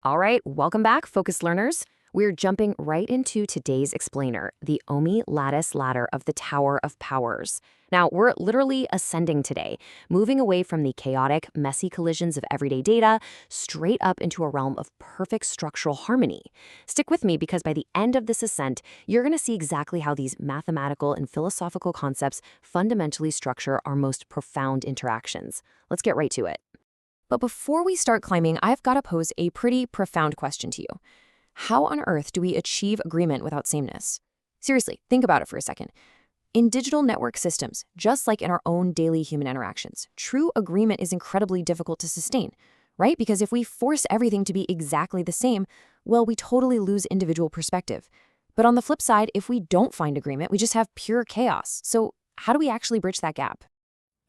All right, welcome back, focused learners. We're jumping right into today's explainer, the OMI Lattice Ladder of the Tower of Powers. Now, we're literally ascending today, moving away from the chaotic, messy collisions of everyday data straight up into a realm of perfect structural harmony. Stick with me because by the end of this ascent, you're going to see exactly how these mathematical and philosophical concepts fundamentally structure our most profound interactions. Let's get right to it. But before we start climbing, I've got to pose a pretty profound question to you. How on earth do we achieve agreement without sameness? Seriously, think about it for a second. In digital network systems, just like in our own daily human interactions, true agreement is incredibly difficult to sustain, right? Because if we force everything to be exactly the same, well, we totally lose individual perspective. But on the flip side, if we don't find agreement, we just have pure chaos. So how do we actually bridge that gap?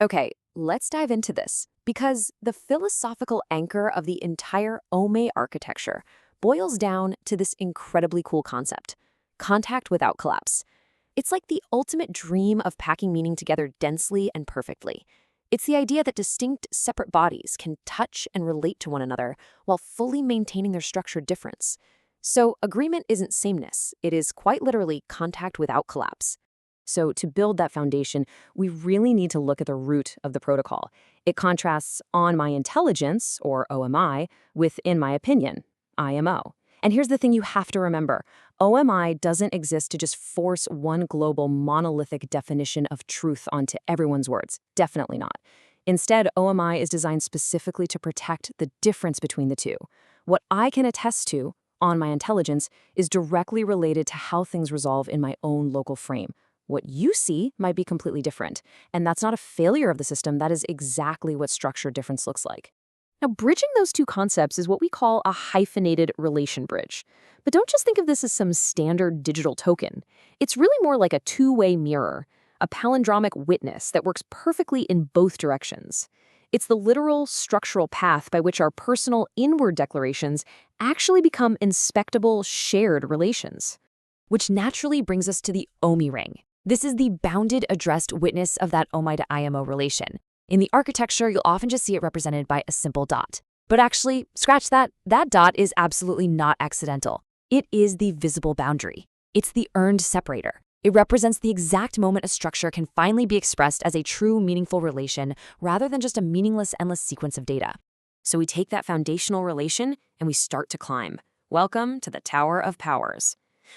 Okay, let's dive into this, because the philosophical anchor of the entire OME architecture boils down to this incredibly cool concept: contact without collapse. It's like the ultimate dream of packing meaning together densely and perfectly. It's the idea that distinct, separate bodies can touch and relate to one another while fully maintaining their structured difference. So agreement isn't sameness, it is quite literally contact without collapse. So to build that foundation, we really need to look at the root of the protocol. It contrasts on my intelligence, or OMI, with in my opinion, IMO. And here's the thing you have to remember. OMI doesn't exist to just force one global monolithic definition of truth onto everyone's words. Definitely not. Instead, OMI is designed specifically to protect the difference between the two. What I can attest to, on my intelligence, is directly related to how things resolve in my own local frame. What you see might be completely different, and that's not a failure of the system. That is exactly what structured difference looks like. Now, bridging those two concepts is what we call a hyphenated relation bridge. But don't just think of this as some standard digital token. It's really more like a two-way mirror, a palindromic witness that works perfectly in both directions. It's the literal structural path by which our personal inward declarations actually become inspectable shared relations. Which naturally brings us to the OMI ring. This is the bounded addressed witness of that OMI to IMO relation. In the architecture, you'll often just see it represented by a simple dot. But actually, scratch that, that dot is absolutely not accidental. It is the visible boundary. It's the earned separator. It represents the exact moment a structure can finally be expressed as a true, meaningful relation rather than just a meaningless, endless sequence of data. So we take that foundational relation and we start to climb. Welcome to the Tower of Powers.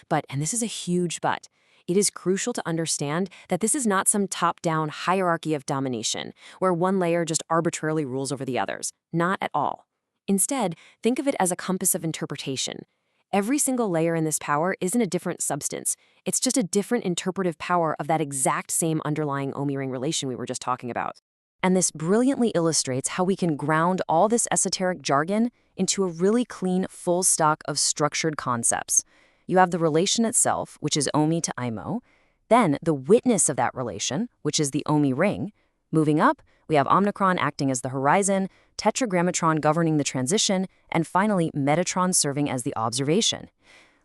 But, and this is a huge but, it is crucial to understand that this is not some top-down hierarchy of domination, where one layer just arbitrarily rules over the others. Not at all. Instead, think of it as a compass of interpretation. Every single layer in this power isn't a different substance. It's just a different interpretive power of that exact same underlying OMI ring relation we were just talking about. And this brilliantly illustrates how we can ground all this esoteric jargon into a really clean, full stock of structured concepts. You have the relation itself, which is OMI to IMO, then the witness of that relation, which is the OMI ring. Moving up, we have Omicron acting as the horizon, Tetragrammatron governing the transition, and finally Metatron serving as the observation.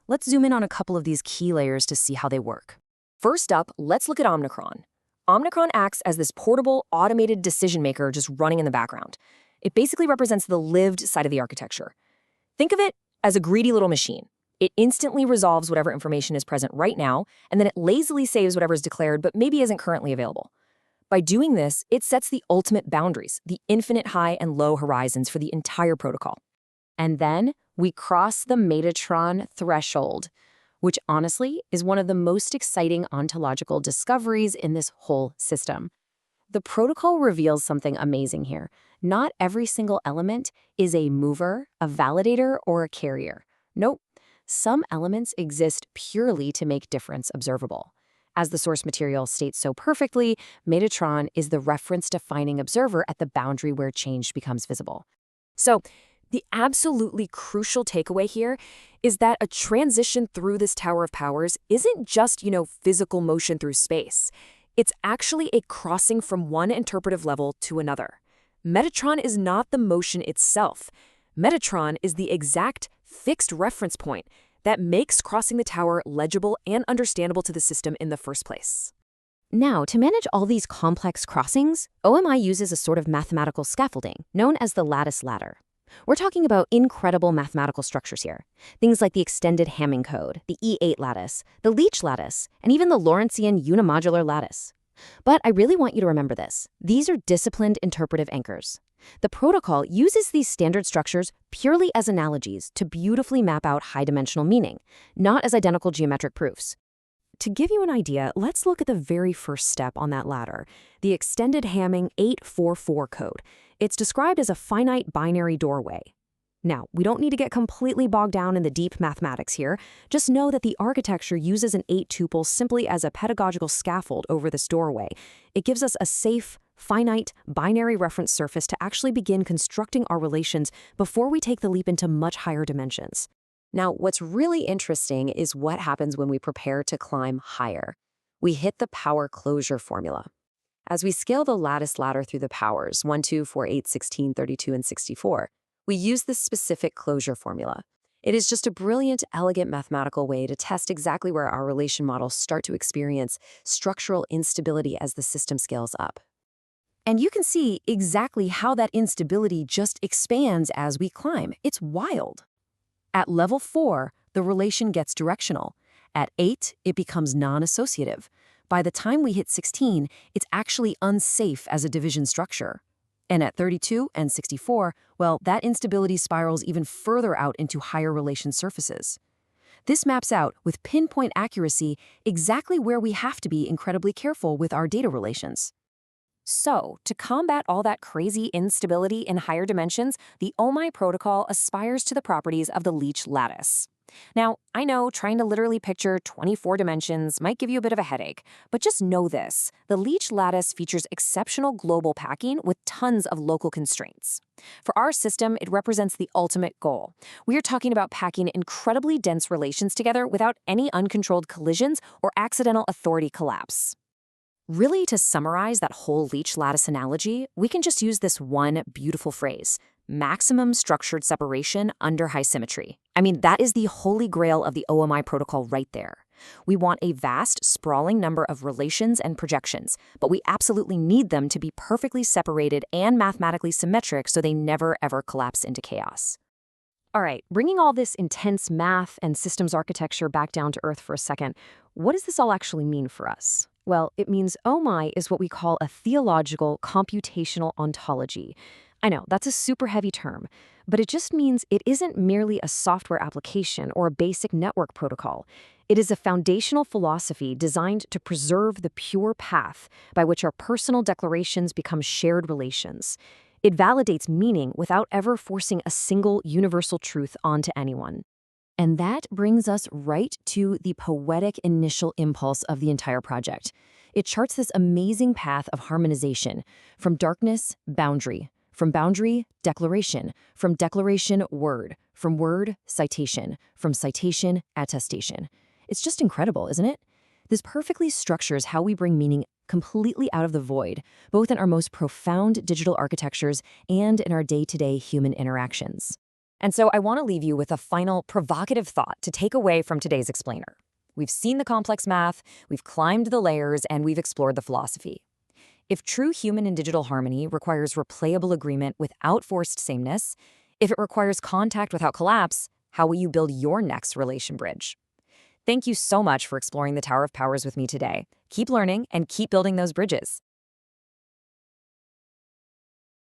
Let's zoom in on a couple of these key layers to see how they work. First up, let's look at Omicron. Omicron acts as this portable, automated decision maker just running in the background. It basically represents the lived side of the architecture. Think of it as a greedy little machine. It instantly resolves whatever information is present right now, and then it lazily saves whatever is declared but maybe isn't currently available. By doing this, it sets the ultimate boundaries, the infinite high and low horizons for the entire protocol. And then we cross the Metatron threshold, which honestly is one of the most exciting ontological discoveries in this whole system. The protocol reveals something amazing here. Not every single element is a mover, a validator, or a carrier. Nope. Some elements exist purely to make difference observable. As the source material states so perfectly, Metatron is the reference-defining observer at the boundary where change becomes visible. So, the absolutely crucial takeaway here is that a transition through this Tower of Powers isn't just, physical motion through space. It's actually a crossing from one interpretive level to another. Metatron is not the motion itself. Metatron is the exact fixed reference point that makes crossing the tower legible and understandable to the system in the first place. Now, to manage all these complex crossings, OMI uses a sort of mathematical scaffolding known as the lattice ladder. We're talking about incredible mathematical structures here. Things like the extended Hamming code, the E8 lattice, the Leech lattice, and even the Lorentzian unimodular lattice. But I really want you to remember this. These are disciplined interpretive anchors. The protocol uses these standard structures purely as analogies to beautifully map out high-dimensional meaning, not as identical geometric proofs. To give you an idea, let's look at the very first step on that ladder, the extended Hamming 844 code. It's described as a finite binary doorway. Now, we don't need to get completely bogged down in the deep mathematics here. Just know that the architecture uses an 8-tuple simply as a pedagogical scaffold over this doorway. It gives us a safe, finite, binary reference surface to actually begin constructing our relations before we take the leap into much higher dimensions. Now, what's really interesting is what happens when we prepare to climb higher. We hit the power closure formula. As we scale the lattice ladder through the powers, 1, 2, 4, 8, 16, 32, and 64, we use this specific closure formula. It is just a brilliant, elegant mathematical way to test exactly where our relation models start to experience structural instability as the system scales up. And you can see exactly how that instability just expands as we climb. It's wild. At level 4, the relation gets directional. At 8, it becomes non-associative. By the time we hit 16, it's actually unsafe as a division structure. And at 32 and 64, well, that instability spirals even further out into higher relation surfaces. This maps out, with pinpoint accuracy, exactly where we have to be incredibly careful with our data relations. So, to combat all that crazy instability in higher dimensions, the OMI protocol aspires to the properties of the Leech lattice. Now, I know trying to literally picture 24 dimensions might give you a bit of a headache, but just know this. The Leech lattice features exceptional global packing with tons of local constraints. For our system, it represents the ultimate goal. We are talking about packing incredibly dense relations together without any uncontrolled collisions or accidental authority collapse. Really, to summarize that whole Leech lattice analogy, we can just use this one beautiful phrase: maximum structured separation under high symmetry. I mean, that is the holy grail of the OMI protocol right there. We want a vast, sprawling number of relations and projections, but we absolutely need them to be perfectly separated and mathematically symmetric so they never ever collapse into chaos. All right, bringing all this intense math and systems architecture back down to earth for a second, what does this all actually mean for us? Well, it means OMI is what we call a theological computational ontology. I know, that's a super heavy term, but it just means it isn't merely a software application or a basic network protocol. It is a foundational philosophy designed to preserve the pure path by which our personal declarations become shared relations. It validates meaning without ever forcing a single universal truth onto anyone. And that brings us right to the poetic initial impulse of the entire project. It charts this amazing path of harmonization, from darkness, boundary, from boundary, declaration, from declaration, word, from word, citation, from citation, attestation. It's just incredible, isn't it? This perfectly structures how we bring meaning completely out of the void, both in our most profound digital architectures and in our day-to-day human interactions. And so I want to leave you with a final provocative thought to take away from today's explainer. We've seen the complex math, we've climbed the layers, and we've explored the philosophy. If true human and digital harmony requires replayable agreement without forced sameness, if it requires contact without collapse, how will you build your next relation bridge? Thank you so much for exploring the Tower of Powers with me today. Keep learning and keep building those bridges.